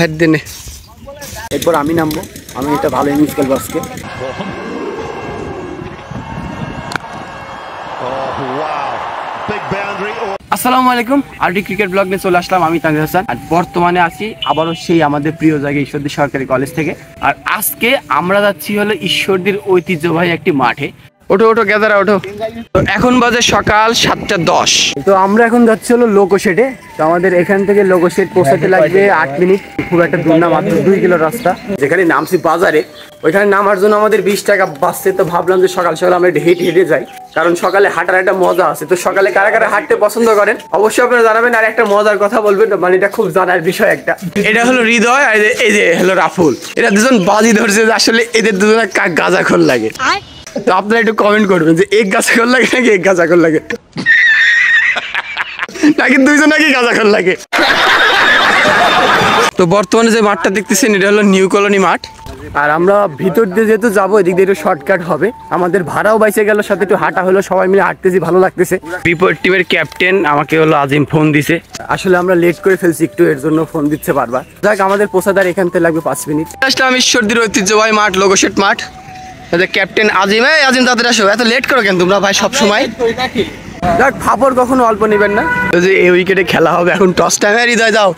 Head দিনে এরপর আমি নামবো। আমি একটা ভালো ইনিংস খেলবো আজকে। আসসালামু আলাইকুম, আরডি ক্রিকেট ব্লগ নিয়ে চলে আসলাম। আমি তানভীর হাসান আর বর্তমানে আছি আবারও সেই আমাদের প্রিয় জায়গা ঈশ্বরদী সরকারি কলেজ থেকে। আর আজকে আমরা যাচ্ছি হলো ঈশ্বরদীর ঐতিহ্যবাহী একটি মাঠে। ওঠো ওঠো গ্যাদারা ওঠো। তো এখন বাজে সকাল 7:10। তো আমরা এখন যাচ্ছি হলো লোকোশেডে। তো আমাদের এখান থেকে লোকোশেড পৌঁছাতে লাগবে 8 মিনিট। খুব একটা দূর না, মাত্র 2 কিলো রাস্তা। যেখানে নামছি বাজারে, ওইখানে নামার জন্য আমাদের 20 টাকা বাঁচছে। তো ভাবলাম যে সকাল সকাল আমরা হেঁটে হেঁটে যাই, কারণ সকালে হাঁটার একটা মজা আছে। তো সকালে কারা কারা হাঁটতে পছন্দ করেন অবশ্যই আপনারা জানাবেন। আর একটা মজার কথা বলবেন, মানে এটা খুব জানার বিষয় একটা। এটা হলো হৃদয় আর এই যে হলো রাফুল। এরা দুজন বাজি ধরছে যে আসলে এদের দুজনে কাক গাঁজাখোর লাগে। তো আপনারা একটু কমেন্ট করবেন যে এক গাঁজাখোর লাগে নাকি এক গাঁজাখোর লাগে, নাকি দুইজন নাকি গাঁজাখোর লাগে। তো বর্তমানে যে মাঠটা দেখতেছেন এটা হলো নিউ কলোনি মাঠ। আর আমরা ভিতর দিয়ে যেহেতু যাবো, এদিক দিয়ে একটু শর্টকাট হবে। আমাদের ভাড়াও বাইসে গেল, সাথে একটু হাঁটা হলো, সবাই মিলে হাঁটতেছি, ভালো লাগতেছে। বিপরীত টিমের ক্যাপ্টেন আমাকে হলো আজিম ফোন দিছে। আসলে আমরা লেট করে ফেলছি একটু, এর জন্য ফোন দিচ্ছে বারবার। যাক, আমাদের পোষাদার এখান থেকে লাগবে 5 মিনিট। আসলাম ঈশ্বরদীর ঐতিহ্যবাহী মাঠ লোকোশেড মাঠ। ক্যাপ্টেন আজিম, আজিম তাদের আসো, এত লেট করো কেন তোমরা ভাই সব সময়? যাক, ফাপড় কখনো অল্প নেবেন না। যে এই উইকেটে খেলা হবে এখন, টস টাইমে হৃদয় যাও।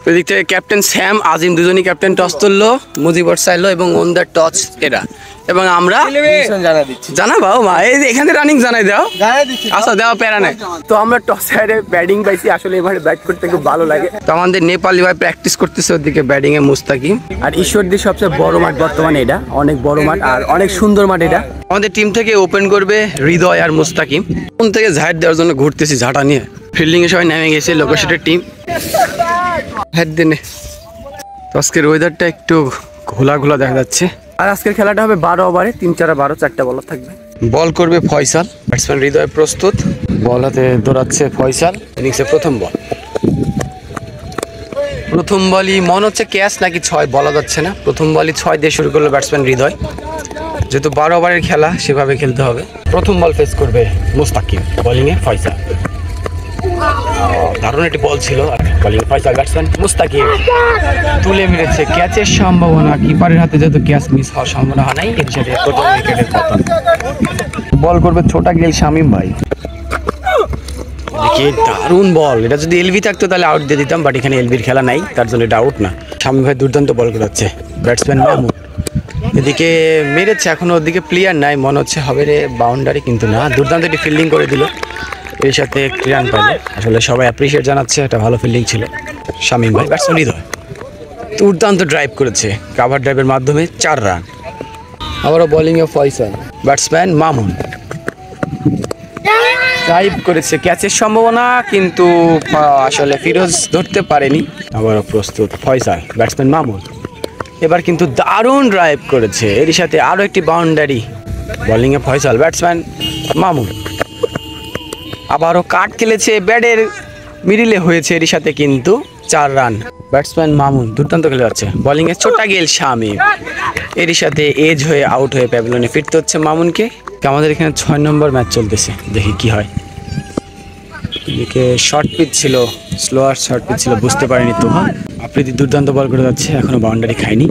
ওইদিক থেকে ক্যাপ্টেন স্যাম আজিম দুজনই ক্যাপ্টেন টস তুললো, মুজিবর চাইলো এবং অন দ্য টচ এরা। এবং আমরা জানাবাও মা এই এখানে রানিং জানাই দাও, আচ্ছা দেওয়া প্যারা নাই। তো আমরা টস হেরে ব্যাটিং পাইছি। আসলে এবারে ব্যাট করতে খুব ভালো লাগে। তো আমাদের নেপালি ভাই প্র্যাকটিস করতেছে ওদিকে ব্যাটিং এ মুস্তাকিম। আর ঈশ্বরদীর সবচেয়ে বড় মাঠ বর্তমানে এটা, অনেক বড় মাঠ আর অনেক সুন্দর মাঠ এটা। আমাদের টিম থেকে ওপেন করবে হৃদয় আর মুস্তাকিম। কোন থেকে ঝাড় দেওয়ার জন্য ঘুরতেছি ঝাঁটা নিয়ে। ফিল্ডিং এ সবাই নেমে গেছে লোকোশেডের টিম। হেড দিনে তো আজকের ওয়েদারটা একটু ঘোলা ঘোলা দেখা যাচ্ছে। আর আজকের খেলাটা হবে 12 ওভারে, 3-4-12, 4টা বলার থাকবে। বল করবে ফয়সাল, ব্যাটসম্যান হৃদয় প্রস্তুত। বল হাতে দৌড়াচ্ছে ফয়সাল। ইনিংসে প্রথম বল। প্রথম বলই মনে হচ্ছে ক্যাচ নাকি 6 বলা যাচ্ছে না। প্রথম বলই 6 দিয়ে শুরু করলো ব্যাটসম্যান হৃদয়। যেহেতু 12 ওভারের খেলা, সেভাবে খেলতে হবে। প্রথম বল ফেস করবে মুস্তাকিম, বোলিংয়ে ফয়সাল। দারুণ একটি বল ছিল। বোলিং ফয়সাল, ব্যাটসম্যান মুস্তাকিম তুলে মেরেছে। ক্যাচের সম্ভাবনা, কিপারের হাতে যেহেতু ক্যাচ মিস হওয়ার সম্ভাবনা নাই, এর সাথে প্রথম উইকেটের পতন। বল করবে ছোটা গেল শামীম ভাই। দেখি দারুণ বল। এটা যদি এলবি থাকতো তাহলে আউট দিয়ে দিতাম, বাট এখানে এলবির খেলা নাই, তার জন্য এটা আউট না। শামীম ভাই দুর্দান্ত বল করাচ্ছে। ব্যাটসম্যান মাহমুদ এদিকে মেরেছে, এখনো ওদিকে প্লেয়ার নাই, মনে হচ্ছে হবে রে বাউন্ডারি, কিন্তু না। দুর্দান্ত একটি ফিল্ডিং করে দিল, এর সাথে একটি রান পাইল। আসলে সবাই অ্যাপ্রিসিয়েট জানাচ্ছে, একটা ভালো ফিল্ডিং ছিল শামীম ভাই। ব্যাটসম্যান হৃদয় দুর্দান্ত ড্রাইভ করেছে, কাভার ড্রাইভের মাধ্যমে 4 রান। আবারও বোলিংয়ে ফয়সাল, ব্যাটসম্যান মামুন ড্রাইভ করেছে। ক্যাচের সম্ভাবনা, কিন্তু আসলে ফিরোজ ধরতে পারেনি। আবারও প্রস্তুত ফয়সাল, ব্যাটসম্যান মামুন। এবার কিন্তু দারুণ ড্রাইভ করেছে, এর সাথে আরও একটি বাউন্ডারি। বোলিংয়ে ফয়সাল, ব্যাটসম্যান মামুন। আবারও কাট খেলেছে, ব্যাটের মিডিলে হয়েছে, এর সাথে কিন্তু 4 রান। ব্যাটসম্যান মামুন দুর্দান্ত খেলে যাচ্ছে। বোলিংয়ে ছোটা গেল শামীম, এর সাথে এজ হয়ে আউট হয়ে প্যাভিলিয়নে ফিরতে হচ্ছে মামুনকে। আমাদের এখানে 6 নম্বর ম্যাচ চলতেছে, দেখি কি হয়। এদিকে শর্ট পিচ ছিল, স্লোয়ার শর্ট পিচ ছিল, বুঝতে পারিনি তোহা। আফ্রিদি দুর্দান্ত বল করে যাচ্ছে, এখনো বাউন্ডারি খায়নি।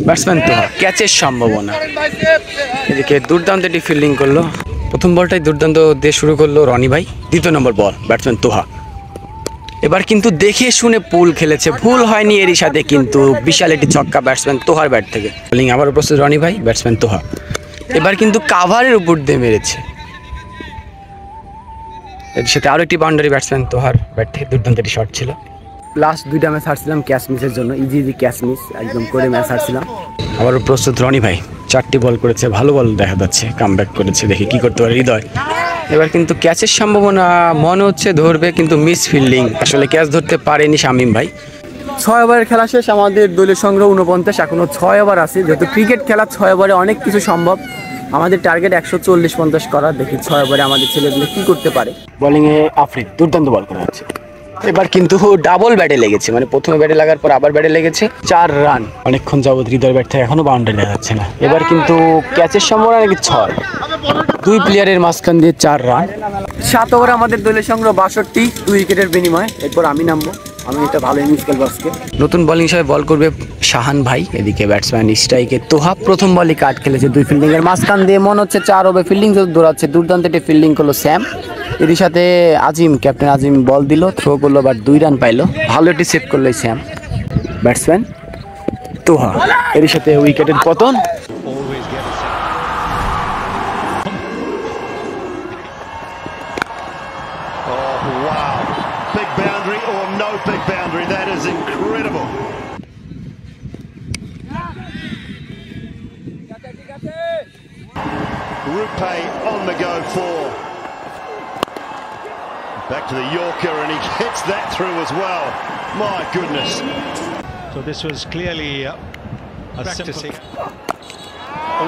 ব্যাটসম্যান তোহা, ক্যাচের সম্ভাবনা। এদিকে দুর্দান্ত একটি ফিল্ডিং করলো। প্রথম বলটাই দুর্দান্ত দিয়ে শুরু করলো রনি ভাই। দ্বিতীয় নম্বর বল, ব্যাটসম্যান তোহা। এবার কিন্তু দেখে শুনে পুল খেলেছে, ভুল হয়নি, এরই সাথে কিন্তু বিশাল একটি ছক্কা ব্যাটসম্যান তোহার ব্যাট থেকে। বোলিং আবার উপস্থিত রনি ভাই, ব্যাটসম্যান তোহা। এবার কিন্তু কাভারের উপর দিয়ে মেরেছে, এর সাথে আরও একটি বাউন্ডারি ব্যাটসম্যান তোহার ব্যাট থেকে। দুর্দান্ত একটি শট ছিল। লাস্ট 2টা ম্যাচ হারছিলাম ক্যাচ মিসের জন্য, ইজি ক্যাচ মিস একদম করে ম্যাচ হারছিলাম। আবারও প্রস্তুত রনি ভাই, 4টি বল করেছে, ভালো বল দেখা যাচ্ছে, কামব্যাক করেছে, দেখি কি করতে পারে হৃদয়। এবার কিন্তু ক্যাচের সম্ভাবনা মনে হচ্ছে ধরবে, কিন্তু মিস ফিল্ডিং, আসলে ক্যাচ ধরতে পারেনি শামীম ভাই। 6 ওভারের খেলা শেষ, আমাদের দলীয় সংগ্রহ 49, এখনো 6 ওভার আছে। যেহেতু ক্রিকেট খেলা 6 ওভারে অনেক কিছু সম্ভব। আমাদের টার্গেট 140-50 করা, দেখি 6 ওভারে আমাদের ছেলেগুলো কি করতে পারে। বোলিংয়ে আফ্রিদ দুর্দান্ত বল করা হচ্ছে। এবার কিন্তু ডাবল ব্যাটে লেগেছে, মানে প্রথমে ব্যাটে লাগার পর আবার ব্যাটে লেগেছে। 4 রান। অনেকক্ষণ যাবত হৃদয় ব্যাট থেকে এখনো বাউন্ডারি দেখা যাচ্ছে না। এবার কিন্তু ক্যাচের সম্ভাবনা নাকি 6, 2 প্লেয়ারের মাঝখান দিয়ে 4 রান। 7 ওভারে আমাদের দলের সংগ্রহ 62, 2 উইকেটের বিনিময়ে। এরপর আমি নামবো। আমি এটা ভালো ইনিংস খেলবো আজকে। নতুন বোলিং হিসেবে বল করবে শাহান ভাই, এদিকে ব্যাটসম্যান স্ট্রাইকে তোহাব প্রথম বলই কাট খেলেছে, 2 ফিল্ডিং এর মাঝখান দিয়ে মনে হচ্ছে 4 ওভার ফিল্ডিং দৌড়াচ্ছে, দুর্দান্ত একটা ফিল্ডিং করলো স্যাম। এর সাথে আজিম, ক্যাপ্টেন আজিম বল দিল, থ্রো করলো, বাট 2 রান পাইলো, ভালো একটি সেভ করলো স্যাম ব্যাটসম্যান তোহা। এর সাথে উইকেটের পতন। Big boundary or no big boundary, that is incredible. Rupe on the go for. Back to the Yorker and he hits that through as well. My goodness. So this was clearly a simple.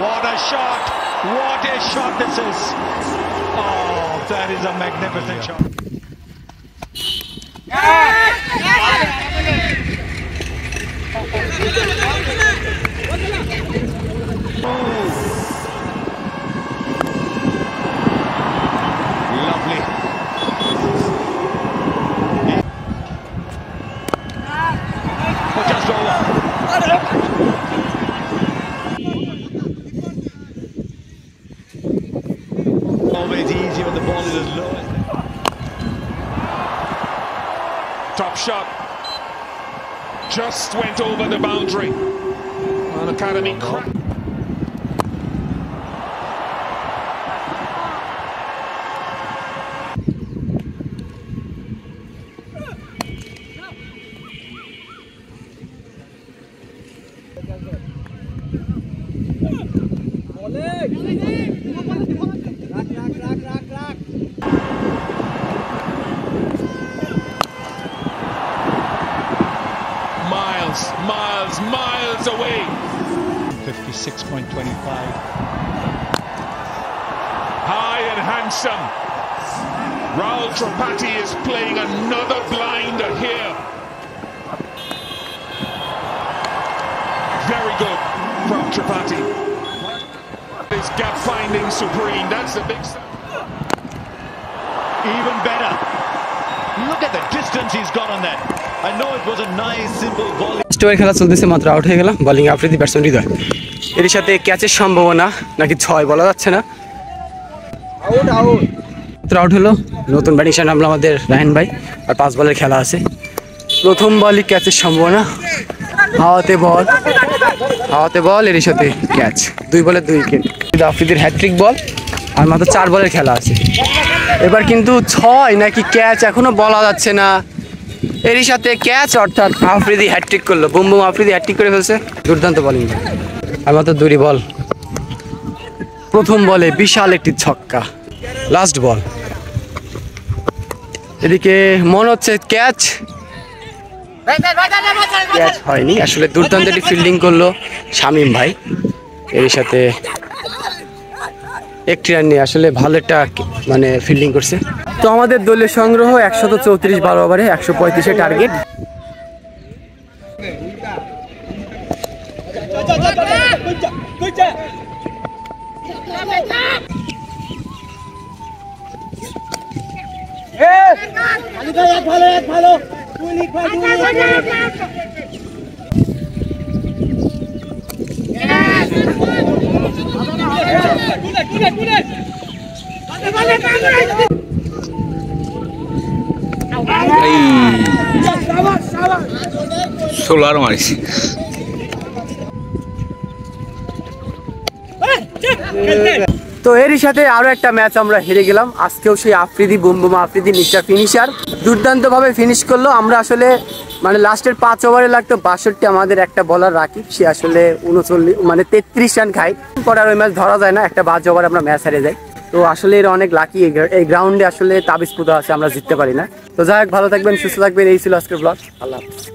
What a shot! What a shot this is! Oh, that is a magnificent shot. Lovely. Oh, just over. Always easy when the ball is as low as that. Top shot. Just went over the boundary. An academy crack. Miles away. 56.25. High and handsome. Rahul Tripathi is playing another blinder here. Very good from Tripathi. His gap finding supreme. That's the big stuff. Even better. Look at the distance he's got on that. I know it was a nice simple volley. Store খেলা চলতেছে, মাত্র out হয়ে গেলাম। Bowling Afridi, batsman হৃদয়। এর সাথে ক্যাচের সম্ভাবনা নাকি 6 বলা যাচ্ছে না। আউট হলো। নতুন ব্যাটিং নামলো আমাদের রায়হান ভাই, আর 5 বলের খেলা আছে। প্রথম বলই ক্যাচের সম্ভাবনা, হাওয়াতে বল, এর সাথে ক্যাচ, 2 বলে 2 উইকেট। আফ্রিদির হ্যাট্রিক বল, আর মাত্র 4 বলের খেলা আছে। এবার কিন্তু 6 নাকি ক্যাচ এখনো বলা যাচ্ছে না। এরই সাথে ক্যাচ, অর্থাৎ আফ্রিদি হ্যাট্রিক করলো। বুম বুম আফ্রিদি হ্যাট্রিক করে ফেলছে, দুর্দান্ত বোলিং। আর মাত্র 2 বল, প্রথম বলে বিশাল একটি ছক্কা। লাস্ট বল, এদিকে মনে হচ্ছে ক্যাচ হয়নি আসলে। দুর্দান্ত একটি ফিল্ডিং করলো শামীম ভাই, এর সাথে 1 রান নিয়ে আসলে ভালো একটা মানে ফিল্ডিং করছে। তো আমাদের দলের সংগ্রহ 134 12 ওভারে 135 টার্গেট। সোলার মারিছি। তো এরই সাথে আরো একটা ম্যাচ আমরা হেরে গেলাম। আজকেও সেই আফ্রিদি, বুমবুমা আফ্রিদি মিস্টার ফিনিশার দুর্দান্ত ভাবে ফিনিশ করলো। আমরা আসলে মানে লাস্টের 5 ওভারে লাগতো 62, আমাদের একটা বলার রাকিব, সে আসলে 39 মানে 33 রান খায়। পরে আর ওই ম্যাচ ধরা যায় না, একটা 5 ওভারে আমরা ম্যাচ হেরে যাই। তো আসলে এর অনেক লাকি, এই গ্রাউন্ডে আসলে তাবিজ পুদা আছে, আমরা জিততে পারি না। তো যাই হোক, ভালো থাকবেন, সুস্থ থাকবেন। এই ছিল আজকের ব্লগ। আল্লাহ হাফেজ।